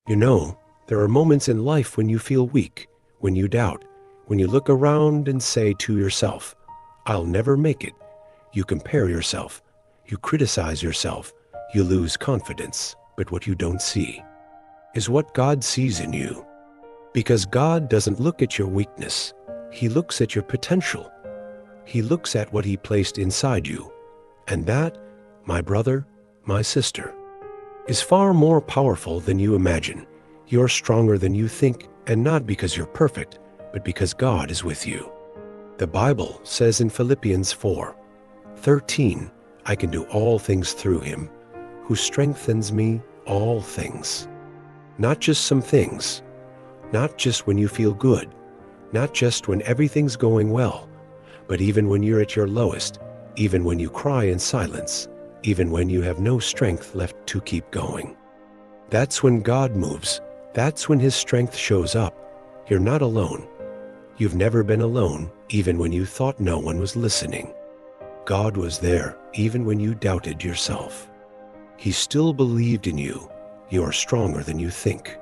You know, there are moments in life when you feel weak, when you doubt, when you look around and say to yourself, "I'll never make it." You compare yourself, you criticize yourself, you lose confidence. But what you don't see is what God sees in you. Because God doesn't look at your weakness, He looks at your potential. He looks at what He placed inside you. And that, my brother, my sister, is far more powerful than you imagine. You're stronger than you think, and not because you're perfect, but because God is with you. The Bible says in Philippians 4:13, "I can do all things through Him, who strengthens me all things." Not just some things, not just when you feel good, not just when everything's going well, but even when you're at your lowest, even when you cry in silence, even when you have no strength left to keep going. That's when God moves. That's when His strength shows up. You're not alone. You've never been alone, even when you thought no one was listening. God was there, even when you doubted yourself. He still believed in you. You are stronger than you think.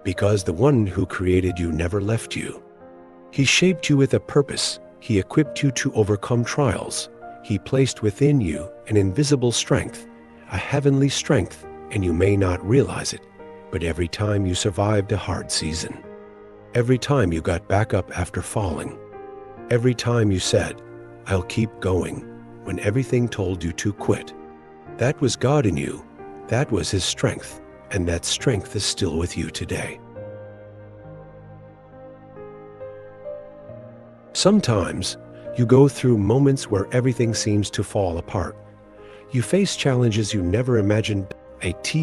Because the one who created you never left you. He shaped you with a purpose. He equipped you to overcome trials. He placed within you an invisible strength, a heavenly strength, and you may not realize it, but every time you survived a hard season, every time you got back up after falling, every time you said, "I'll keep going," when everything told you to quit, that was God in you. That was His strength, and that strength is still with you today. Sometimes you go through moments where everything seems to fall apart. You face challenges you never imagined.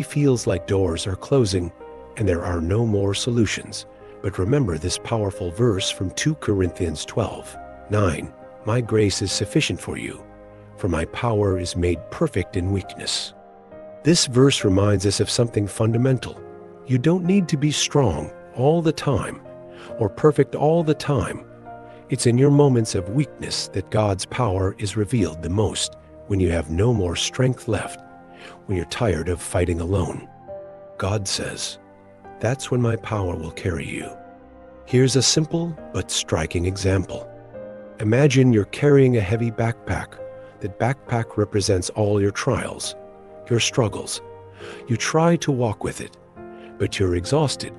Feels like doors are closing and there are no more solutions. But remember this powerful verse from 2 Corinthians 12:9. "My grace is sufficient for you, for my power is made perfect in weakness." This verse reminds us of something fundamental. You don't need to be strong all the time or perfect all the time. It's in your moments of weakness that God's power is revealed the most, when you have no more strength left, when you're tired of fighting alone. God says, "That's when my power will carry you." Here's a simple but striking example. Imagine you're carrying a heavy backpack. That backpack represents all your trials, your struggles. You try to walk with it, but you're exhausted.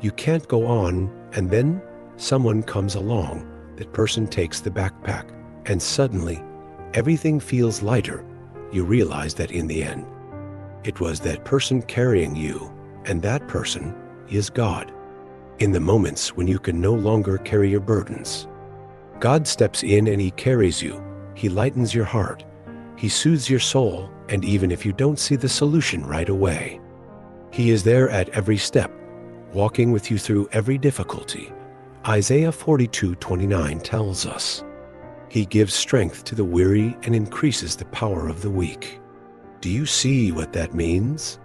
You can't go on, and then someone comes along. That person takes the backpack, and suddenly, everything feels lighter. You realize that in the end, it was that person carrying you, and that person is God. In the moments when you can no longer carry your burdens, God steps in and He carries you. He lightens your heart. He soothes your soul, and even if you don't see the solution right away, He is there at every step, walking with you through every difficulty. Isaiah 42:29 tells us, "He gives strength to the weary and increases the power of the weak." Do you see what that means?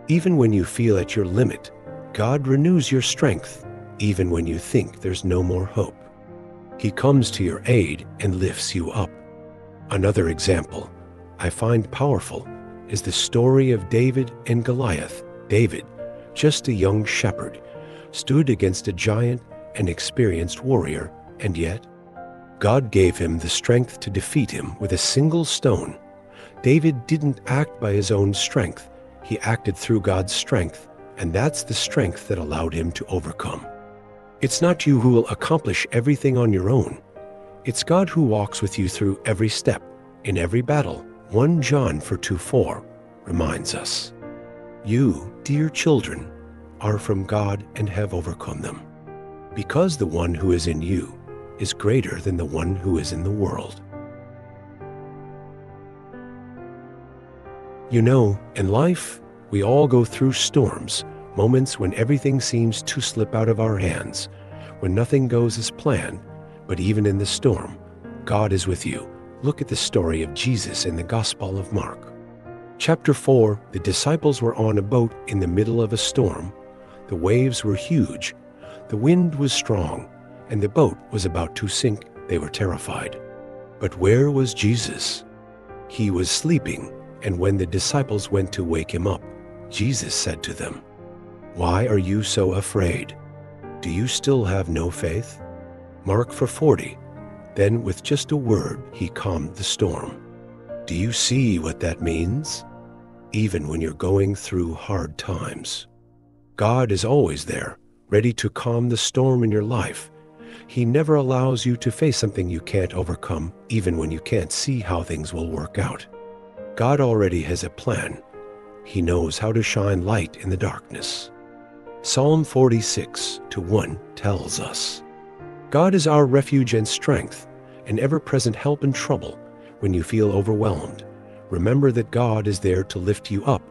Even when you feel at your limit, God renews your strength, even when you think there's no more hope. He comes to your aid and lifts you up. Another example I find powerful is the story of David and Goliath. David, just a young shepherd, stood against a giant and experienced warrior, and yet God gave him the strength to defeat him with a single stone. David didn't act by his own strength. He acted through God's strength, and that's the strength that allowed him to overcome. It's not you who will accomplish everything on your own. It's God who walks with you through every step, in every battle. 1 John 2:4 reminds us, "You, dear children, are from God and have overcome them, because the one who is in you is greater than the one who is in the world." You know, in life, we all go through storms, moments when everything seems to slip out of our hands, when nothing goes as planned. But even in the storm, God is with you. Look at the story of Jesus in the Gospel of Mark. Chapter 4, the disciples were on a boat in the middle of a storm. The waves were huge. The wind was strong, and the boat was about to sink. They were terrified. But where was Jesus? He was sleeping, and when the disciples went to wake him up, Jesus said to them, Why are you so afraid? Do you still have no faith? Mark 4:40. Then with just a word, he calmed the storm. Do you see what that means? Even when you're going through hard times, God is always there, ready to calm the storm in your life. He never allows you to face something you can't overcome, even when you can't see how things will work out. God already has a plan. He knows how to shine light in the darkness. Psalm 46:1 tells us, God is our refuge and strength, an ever-present help in trouble. When you feel overwhelmed, remember that God is there to lift you up.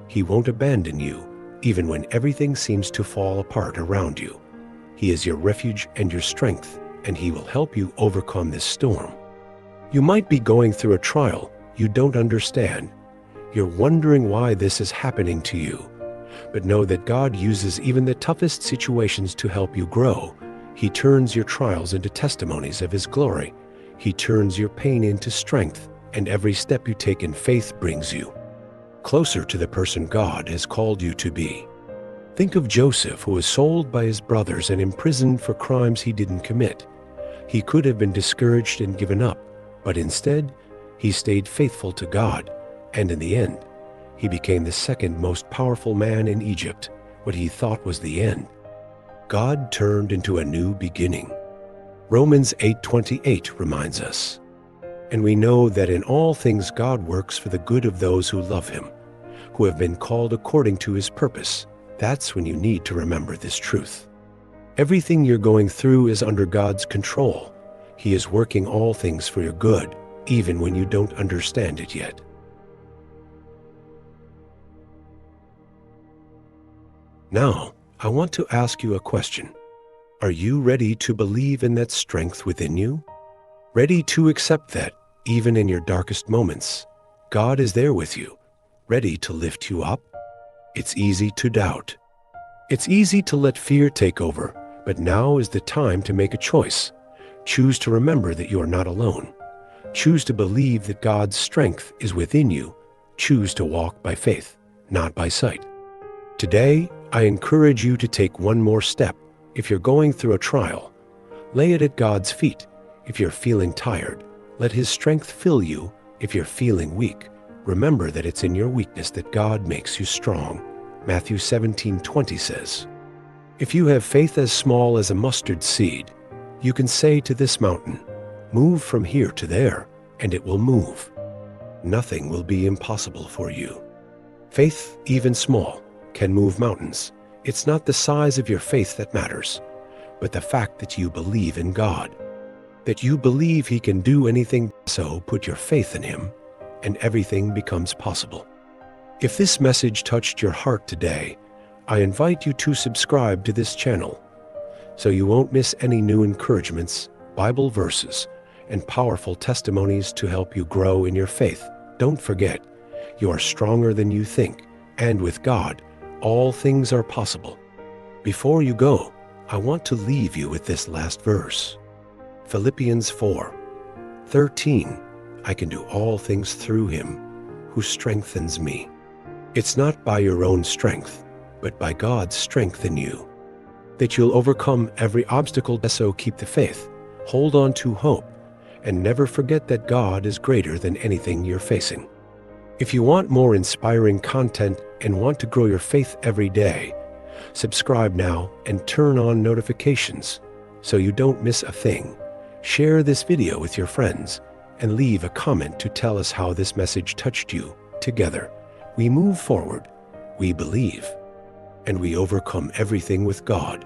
He won't abandon you, even when everything seems to fall apart around you. He is your refuge and your strength, and He will help you overcome this storm. You might be going through a trial you don't understand. You're wondering why this is happening to you. But know that God uses even the toughest situations to help you grow. He turns your trials into testimonies of His glory. He turns your pain into strength, and every step you take in faith brings you closer to the person God has called you to be. Think of Joseph, who was sold by his brothers and imprisoned for crimes he didn't commit. He could have been discouraged and given up, but instead, he stayed faithful to God, and in the end, he became the second most powerful man in Egypt, what he thought was the end. God turned into a new beginning. Romans 8:28 reminds us, and we know that in all things God works for the good of those who love Him, who have been called according to His purpose. That's when you need to remember this truth. Everything you're going through is under God's control. He is working all things for your good, even when you don't understand it yet. Now, I want to ask you a question. Are you ready to believe in that strength within you? Ready to accept that, even in your darkest moments, God is there with you, ready to lift you up? It's easy to doubt. It's easy to let fear take over, but now is the time to make a choice. Choose to remember that you are not alone. Choose to believe that God's strength is within you. Choose to walk by faith, not by sight. Today, I encourage you to take one more step. If you're going through a trial, lay it at God's feet. If you're feeling tired, let His strength fill you. If you're feeling weak, remember that it's in your weakness that God makes you strong. Matthew 17:20 says, if you have faith as small as a mustard seed, you can say to this mountain, move from here to there, and it will move. Nothing will be impossible for you. Faith, even small, can move mountains. It's not the size of your faith that matters, but the fact that you believe in God, that you believe He can do anything. So put your faith in Him, and everything becomes possible. If this message touched your heart today, I invite you to subscribe to this channel so you won't miss any new encouragements, Bible verses, and powerful testimonies to help you grow in your faith. Don't forget, you are stronger than you think, and with God, all things are possible. Before you go, I want to leave you with this last verse. Philippians 4:13. I can do all things through Him who strengthens me. It's not by your own strength, but by God's strength in you, that you'll overcome every obstacle. So keep the faith, hold on to hope, and never forget that God is greater than anything you're facing. If you want more inspiring content and want to grow your faith every day, subscribe now and turn on notifications so you don't miss a thing. Share this video with your friends and leave a comment to tell us how this message touched you. Together, we move forward, we believe, and we overcome everything with God.